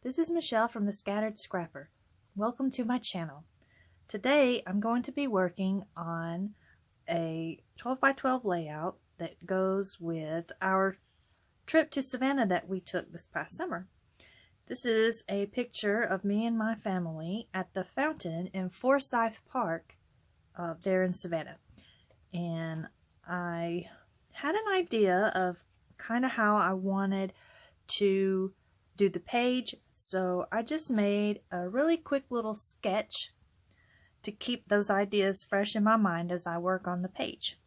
This is Michelle from the Scattered Scrapper. Welcome to my channel. Today I'm going to be working on a 12 by 12 layout that goes with our trip to Savannah that we took this past summer. This is a picture of me and my family at the fountain in Forsyth Park there in Savannah. And I had an idea of kind of how I wanted to do the page, so I just made a really quick little sketch to keep those ideas fresh in my mind as I work on the page.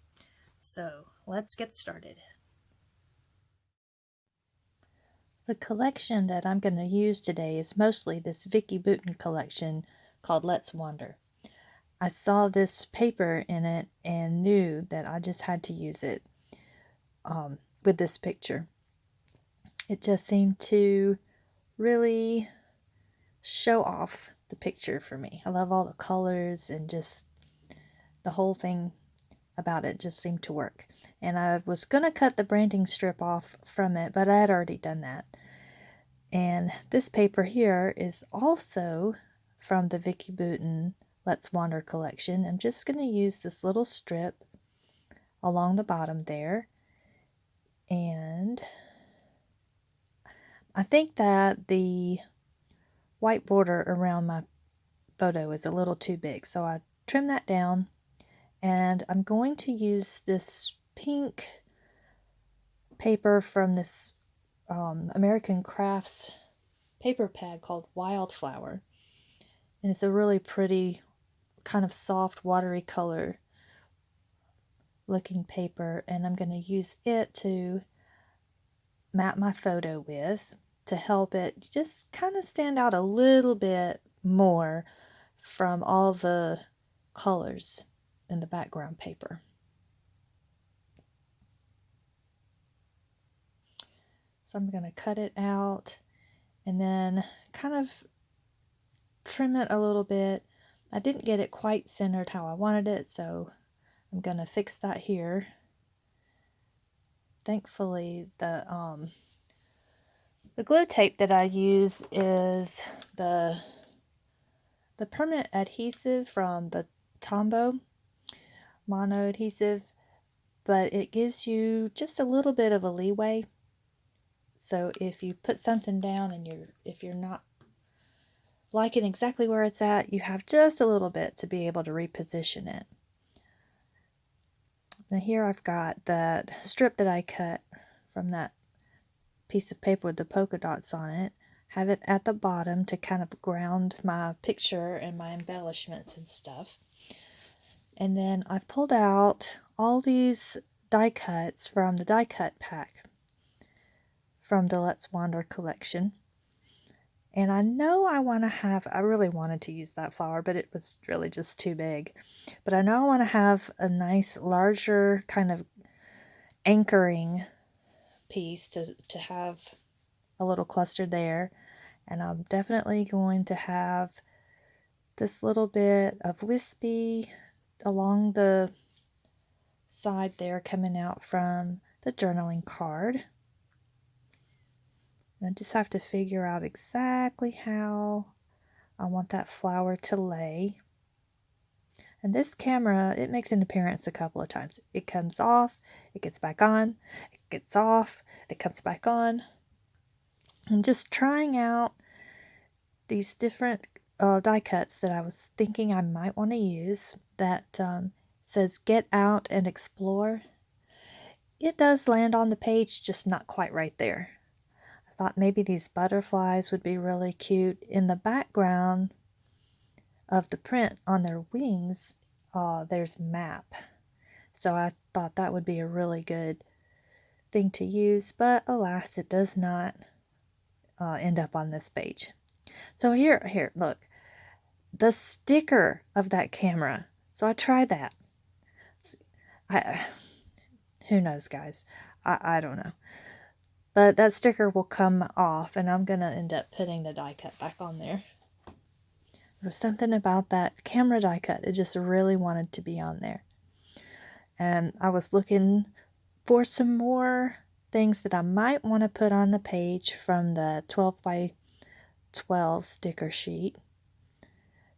So let's get started. The collection that I'm going to use today is mostly this Vicki Boutin collection called Let's Wander. I saw this paper in it and knew that I just had to use it with this picture. It just seemed to really show off the picture for me. I love all the colors and just the whole thing about it just seemed to work. And I was going to cut the branding strip off from it, but I had already done that. And this paper here is also from the Vicki Boutin Let's Wander collection. I'm just going to use this little strip along the bottom there. And I think that the white border around my photo is a little too big, so I trimmed that down. And I'm going to use this pink paper from this American Crafts paper pad called Wildflower. And it's a really pretty, kind of soft, watery color looking paper. And I'm going to use it to map my photo with to help it just kind of stand out a little bit more from all the colors in the background paper. So I'm going to cut it out and then kind of trim it a little bit. I didn't get it quite centered how I wanted it, so I'm going to fix that here. Thankfully, the glue tape that I use is the permanent adhesive from the Tombow mono adhesive, but it gives you just a little bit of a leeway. So if you put something down and if you're not liking exactly where it's at, you have just a little bit to be able to reposition it. Now here I've got that strip that I cut from that piece of paper with the polka dots on it. Have it at the bottom to kind of ground my picture and my embellishments and stuff. And then I've pulled out all these die cuts from the die cut pack from the Let's Wander collection. And I know I really wanted to use that flower, but it was really just too big. But I know I want to have a nice, larger kind of anchoring piece to have a little cluster there. And I'm definitely going to have this little bit of wispy along the side there coming out from the journaling card. I just have to figure out exactly how I want that flower to lay. And this camera, it makes an appearance a couple of times. It comes off, it gets back on, it gets off, it comes back on. I'm just trying out these different die cuts that I was thinking I might want to use that says get out and explore. It does land on the page, just not quite right there. I thought maybe these butterflies would be really cute. In the background of the print on their wings, there's a map. So I thought that would be a really good thing to use, but alas, it does not end up on this page. So here, look, the sticker of that camera. So I tried that. Who knows, guys? I don't know. But that sticker will come off, and I'm going to end up putting the die cut back on there. There was something about that camera die cut. It just really wanted to be on there. And I was looking for some more things that I might want to put on the page from the 12 by 12 sticker sheet.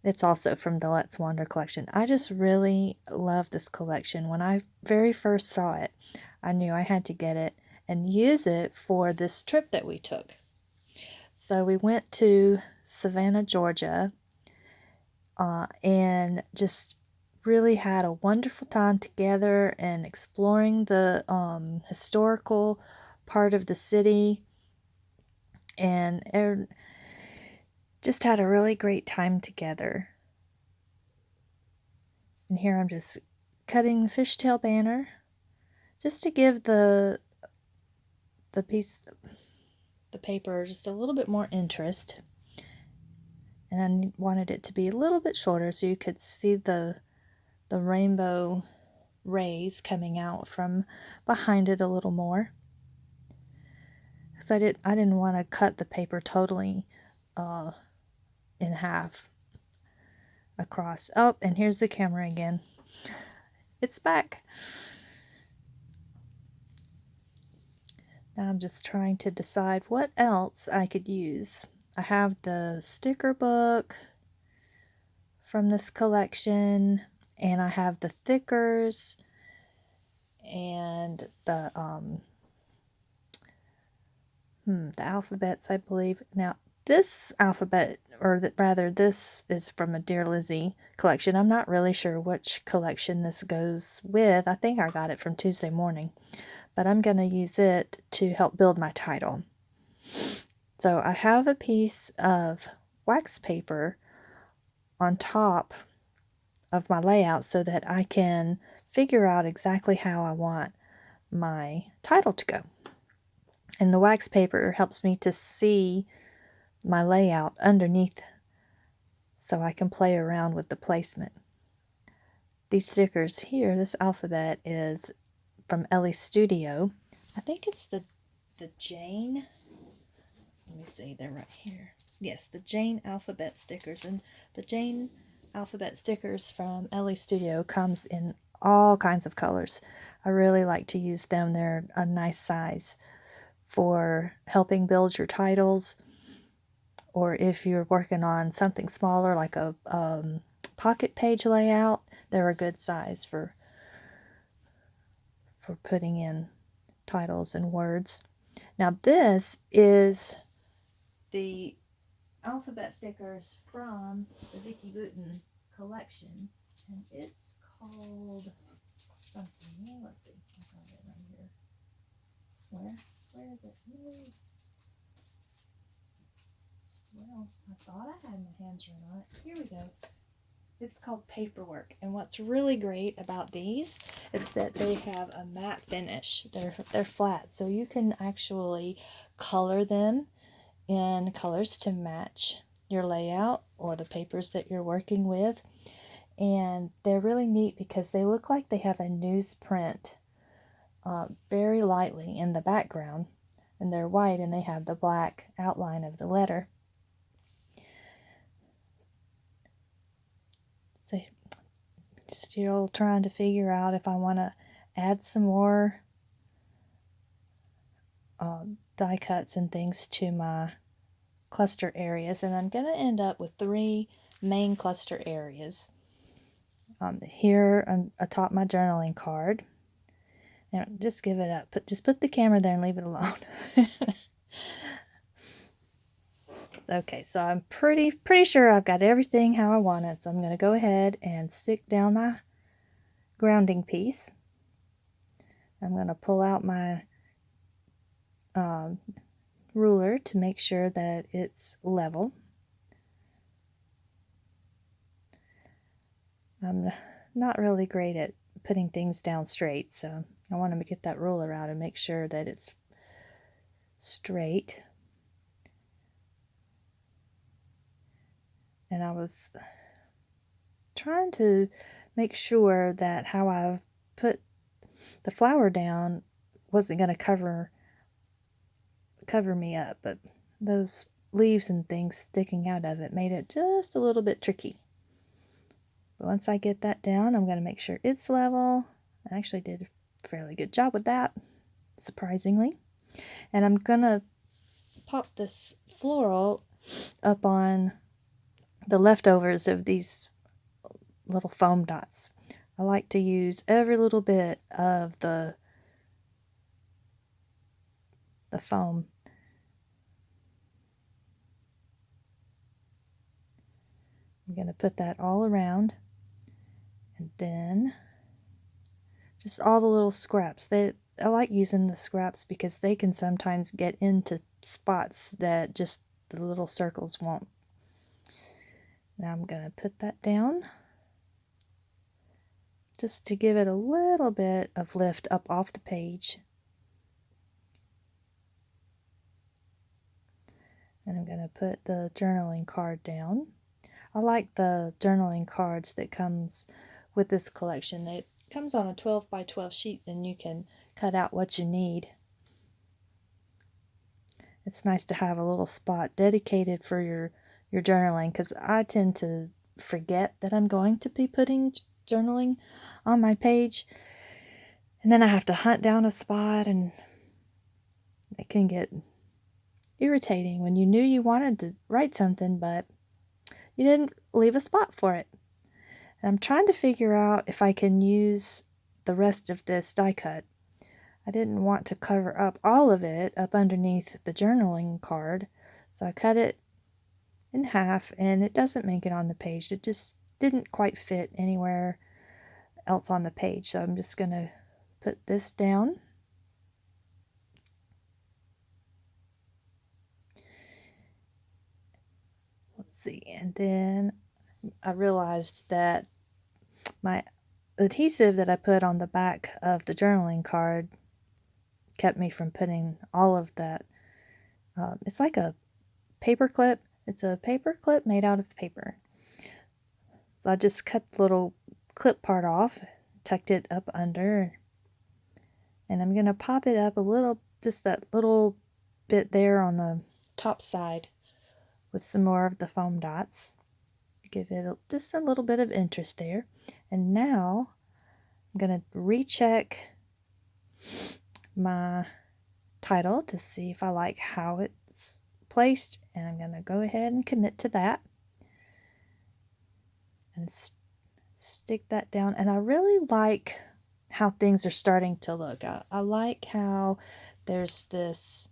It's also from the Let's Wander collection. I just really love this collection. When I very first saw it, I knew I had to get it and use it for this trip that we took. So we went to Savannah, Georgia, and just really had a wonderful time together and exploring the historical part of the city, and just had a really great time together. And here I'm just cutting the fishtail banner just to give the paper just a little bit more interest. And I wanted it to be a little bit shorter so you could see the rainbow rays coming out from behind it a little more. Because I didn't want to cut the paper totally in half across. Oh, and here's the camera again. It's back. Now I'm just trying to decide what else I could use. I have the sticker book from this collection, and I have the thickers and the alphabets, I believe. Now, this alphabet, or rather, this is from a Dear Lizzie collection. I'm not really sure which collection this goes with. I think I got it from Tuesday Morning, but I'm going to use it to help build my title. So I have a piece of wax paper on top of my layout so that I can figure out exactly how I want my title to go. And the wax paper helps me to see my layout underneath so I can play around with the placement. These stickers here, this alphabet is from Ellie's Studio. I think it's the Jane. Let me see, they're right here. Yes, the Jane alphabet stickers. And the Jane alphabet stickers from Ellie's Studio comes in all kinds of colors. I really like to use them. They're a nice size for helping build your titles, or if you're working on something smaller like a pocket page layout, they're a good size for putting in titles and words. Now this is the alphabet stickers from the Vicky Booten collection, and it's called something. Let's see, I found it right here. Where is it? Well, I thought I had my hands on it. Here we go. It's called Paperwork, and what's really great about these is that they have a matte finish. They're flat, so you can actually color them in colors to match your layout or the papers that you're working with. And they're really neat because they look like they have a newsprint very lightly in the background, and they're white and they have the black outline of the letter. So still trying to figure out if I want to add some more die cuts and things to my cluster areas, and I'm going to end up with 3 main cluster areas. Here atop my journaling card. Now just give it up. Just put the camera there and leave it alone. Okay, so I'm pretty sure I've got everything how I want it. So I'm going to go ahead and stick down my grounding piece. I'm going to pull out my ruler to make sure that it's level. I'm not really great at putting things down straight, so I want to get that ruler out and make sure that it's straight. And I was trying to make sure that how I put the flower down wasn't going to cover me up, but those leaves and things sticking out of it made it just a little bit tricky. But once I get that down, I'm going to make sure it's level. I actually did a fairly good job with that, surprisingly. And I'm going to pop this floral up on the leftovers of these little foam dots. I like to use every little bit of the foam. I'm going to put that all around, and then just all the little scraps. I like using the scraps because they can sometimes get into spots that just the little circles won't. Now I'm going to put that down just to give it a little bit of lift up off the page. And I'm going to put the journaling card down. I like the journaling cards that comes with this collection. It comes on a 12 by 12 sheet, and you can cut out what you need. It's nice to have a little spot dedicated for your journaling, because I tend to forget that I'm going to be putting journaling on my page, and then I have to hunt down a spot, and it can get irritating when you knew you wanted to write something, but you didn't leave a spot for it. And I'm trying to figure out if I can use the rest of this die cut. I didn't want to cover up all of it up underneath the journaling card, so I cut it in half, and it doesn't make it on the page. It just didn't quite fit anywhere else on the page, so I'm just going to put this down. Let's see, and then I realized that my adhesive that I put on the back of the journaling card kept me from putting all of that. It's like a paper clip. It's a paper clip made out of paper. So I just cut the little clip part off, tucked it up under, and I'm going to pop it up a little, just that little bit there on the top side with some more of the foam dots. Give it just a little bit of interest there. And now I'm going to recheck my title to see if I like how it's placed, and I'm going to go ahead and commit to that and stick that down. And I really like how things are starting to look. I like how there's this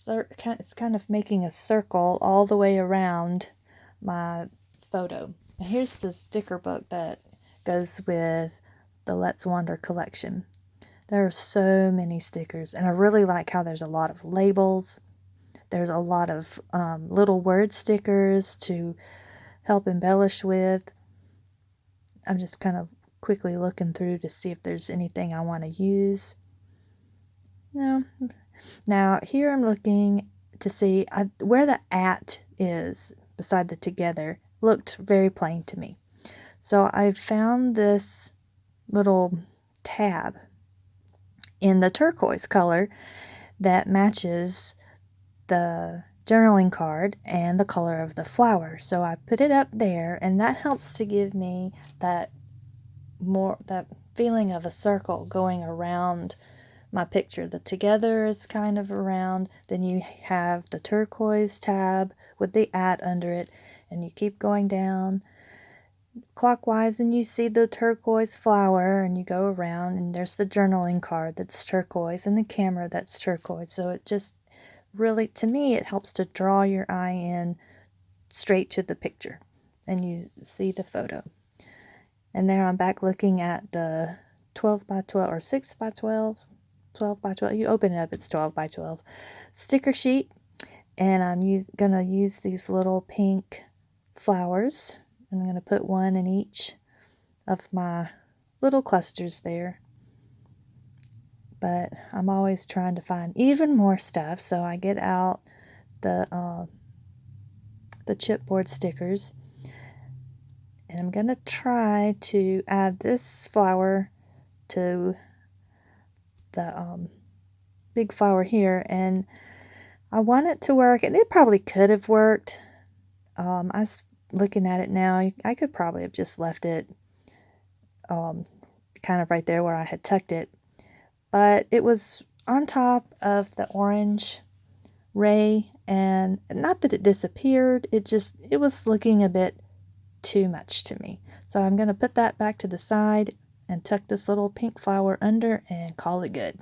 it's kind of making a circle all the way around my photo. And here's the sticker book that goes with the Let's Wander collection. There are so many stickers, and I really like how there's a lot of labels. There's a lot of little word stickers to help embellish with. I'm just kind of quickly looking through to see if there's anything I want to use. No. Now, here I'm looking to see where the at is beside the together looked very plain to me. So I found this little tab in the turquoise color that matches the journaling card and the color of the flower. So I put it up there, and that helps to give me that feeling of a circle going around my picture. The together is kind of around, then you have the turquoise tab with the at under it, and you keep going down clockwise and you see the turquoise flower, and you go around, and there's the journaling card that's turquoise and the camera that's turquoise. So it just really, to me, it helps to draw your eye in straight to the picture, and you see the photo. And there I'm back looking at the 12 by 12 or 6 by 12, 12 by 12. You open it up, it's 12 by 12 sticker sheet, and I'm gonna use these little pink flowers. I'm going to put one in each of my little clusters there. But I'm always trying to find even more stuff, so I get out the chipboard stickers, and I'm going to try to add this flower to the big flower here, and I want it to work, and it probably could have worked. I was looking at it now, I could probably have just left it kind of right there where I had tucked it, but it was on top of the orange ray and not that it disappeared, it was looking a bit too much to me. So I'm going to put that back to the side and tuck this little pink flower under and call it good.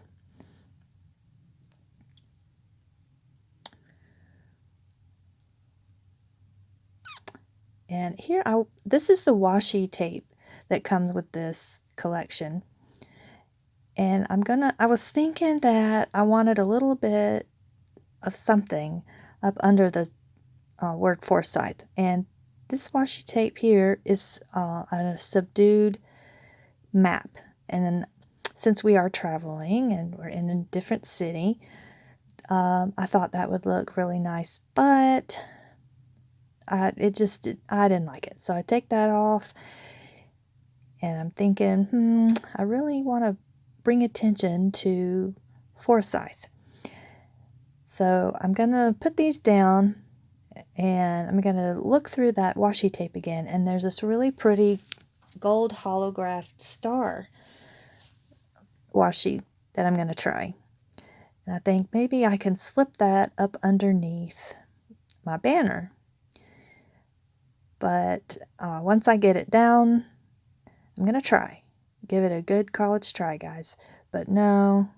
And here, this is the washi tape that comes with this collection. And I was thinking that I wanted a little bit of something up under the word Forsyth. And this washi tape here is a subdued map. And then since we are traveling and we're in a different city, I thought that would look really nice, but I didn't like it. So I take that off, and I'm thinking, I really want to bring attention to Forsyth. So I'm going to put these down, and I'm going to look through that washi tape again, and there's this really pretty gold holographed star washi that I'm going to try. And I think maybe I can slip that up underneath my banner. But once I get it down, I'm going to try. Give it a good college try, guys. But no,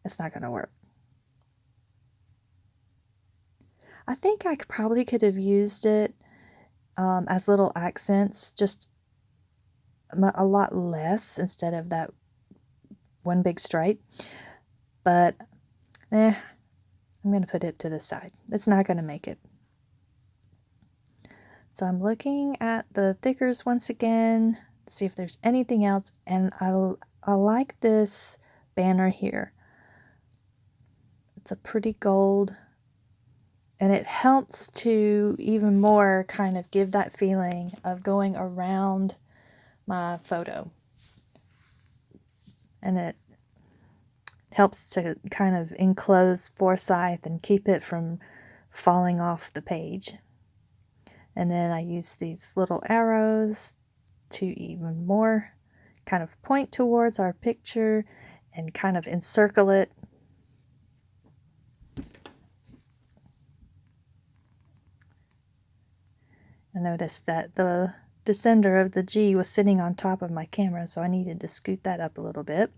it's not going to work. I think I probably could have used it as little accents, just a lot less instead of that one big stripe. But, I'm going to put it to the side. It's not going to make it. So I'm looking at the thickers once again, see if there's anything else, and I like this banner here. It's a pretty gold, and it helps to even more kind of give that feeling of going around my photo. And it helps to kind of enclose Forsyth and keep it from falling off the page. And then I use these little arrows to even more kind of point towards our picture and kind of encircle it. I noticed that the descender of the G was sitting on top of my camera, so I needed to scoot that up a little bit.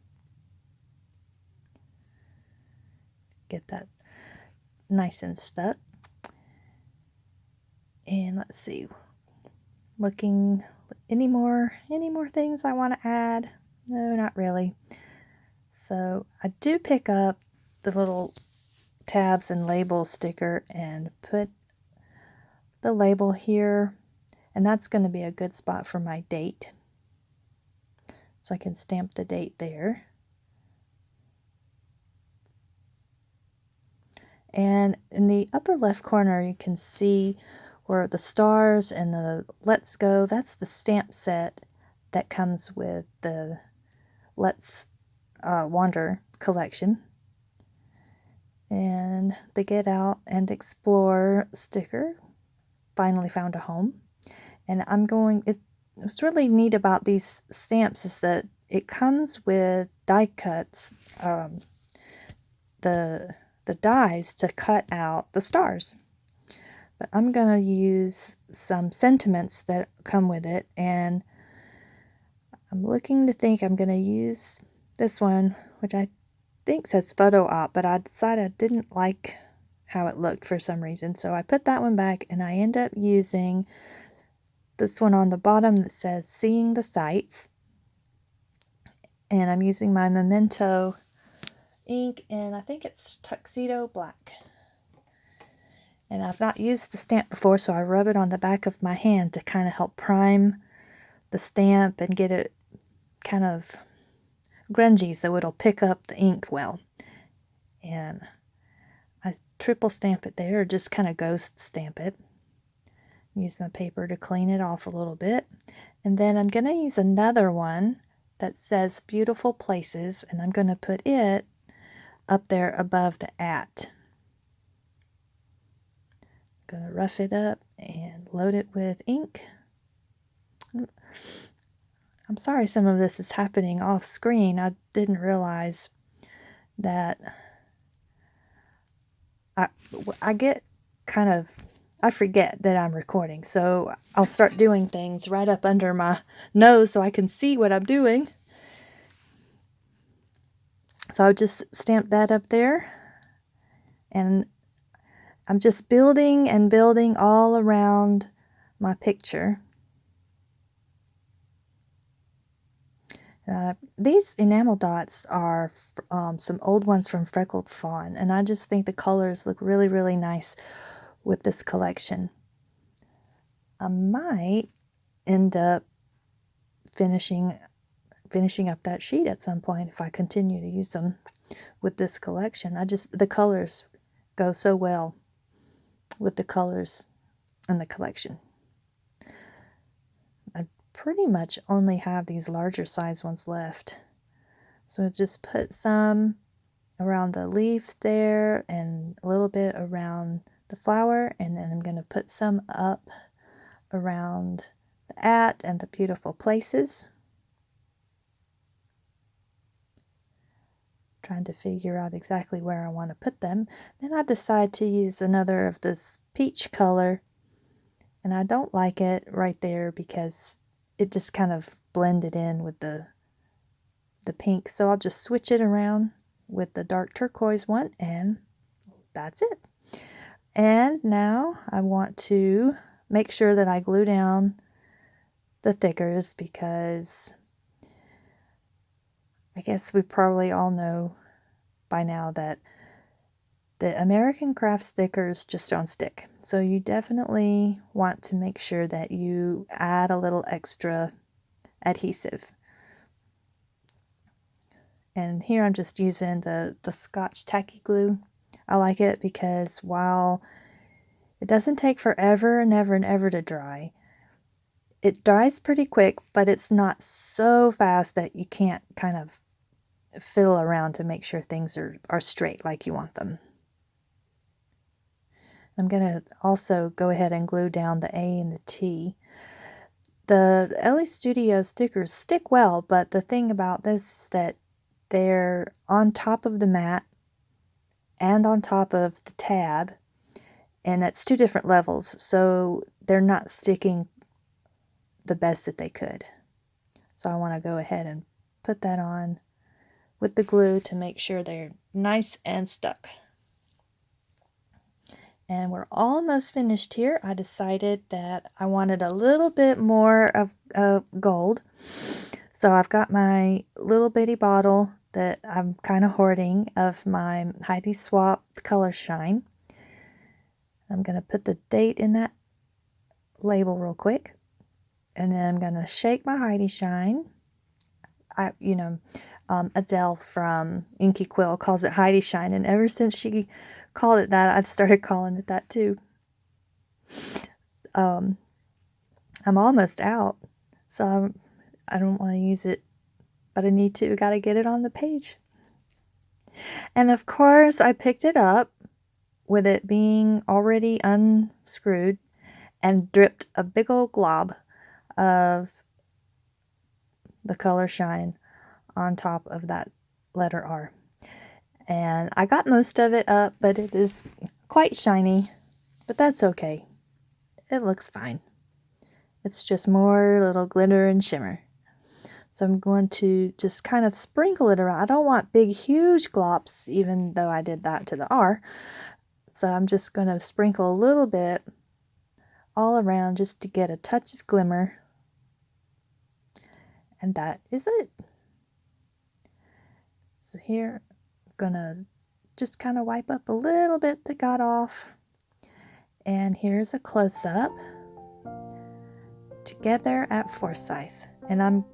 Get that nice and stuck. And let's see, looking any more things I want to add? No, not really. So I do pick up the little tabs and label sticker and put the label here, and that's going to be a good spot for my date. So I can stamp the date there. And in the upper left corner, you can see where the stars and the Let's Go, that's the stamp set that comes with the Let's Wander collection. And the Get Out and Explore sticker, finally found a home. And what's really neat about these stamps is that it comes with die cuts, the dies to cut out the stars. But I'm going to use some sentiments that come with it, and I'm looking to think I'm going to use this one, which I think says photo op, but I decided I didn't like how it looked for some reason, so I put that one back, and I end up using this one on the bottom that says Seeing the Sights, and I'm using my Memento ink, and I think it's Tuxedo Black. And I've not used the stamp before, so I rub it on the back of my hand to kind of help prime the stamp and get it kind of grungy so it'll pick up the ink well. And I triple stamp it there, or just kind of ghost stamp it. Use my paper to clean it off a little bit. And then I'm going to use another one that says Beautiful Places, and I'm going to put it up there above the at. I'm going to rough it up and load it with ink. I'm sorry some of this is happening off screen. I didn't realize that I get I forget that I'm recording. So I'll start doing things right up under my nose so I can see what I'm doing. So I'll just stamp that up there. And I'm just building and building all around my picture. These enamel dots are some old ones from Freckled Fawn, and I just think the colors look really, really nice with this collection. I might end up finishing up that sheet at some point if I continue to use them with this collection. The colors go so well with the colors in the collection. I pretty much only have these larger size ones left. So I'll just put some around the leaf there and a little bit around the flower, and then I'm going to put some up around the at and the beautiful places. Trying to figure out exactly where I want to put them. Then I decide to use another of this peach color, and I don't like it right there because it just kind of blended in with the pink, so I'll just switch it around with the dark turquoise one, and that's it. And now I want to make sure that I glue down the thickers, because I guess we probably all know by now that the American Crafts stickers just don't stick. So you definitely want to make sure that you add a little extra adhesive. And here I'm just using the Scotch tacky glue. I like it because while it doesn't take forever and ever and ever to dry, it dries pretty quick, but it's not so fast that you can't kind of fiddle around to make sure things are straight like you want them. I'm going to also go ahead and glue down the A and the T. The LA Studio stickers stick well, but the thing about this is that they're on top of the mat and on top of the tab, and that's two different levels, so they're not sticking the best that they could. So I want to go ahead and put that on with the glue to make sure they're nice and stuck. And we're almost finished here. I decided that I wanted a little bit more of gold. So I've got my little bitty bottle that I'm kind of hoarding of my Heidi Swapp Color Shine. I'm going to put the date in that label real quick. And then I'm going to shake my Heidi Shine. Adele from Inky Quill calls it Heidi Shine, and ever since she called it that, I've started calling it that too. I'm almost out, so I don't want to use it, but I need to. Got to get it on the page. And of course, I picked it up with it being already unscrewed and dripped a big old glob of the Color Shine on top of that letter R. And I got most of it up, but it is quite shiny, but that's okay. It looks fine. It's just more little glitter and shimmer. So I'm going to just kind of sprinkle it around. I don't want big, huge glops, even though I did that to the R. So I'm just going to sprinkle a little bit all around just to get a touch of glimmer. And that is it. So here, I'm going to just kind of wipe up a little bit that got off. And here's a close-up together at Forsyth. And I'm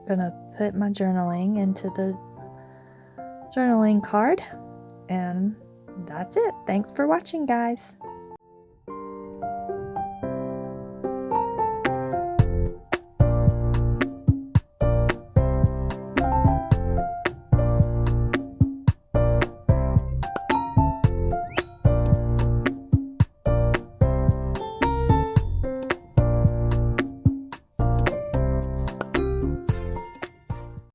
going to put my journaling into the journaling card. And that's it. Thanks for watching, guys.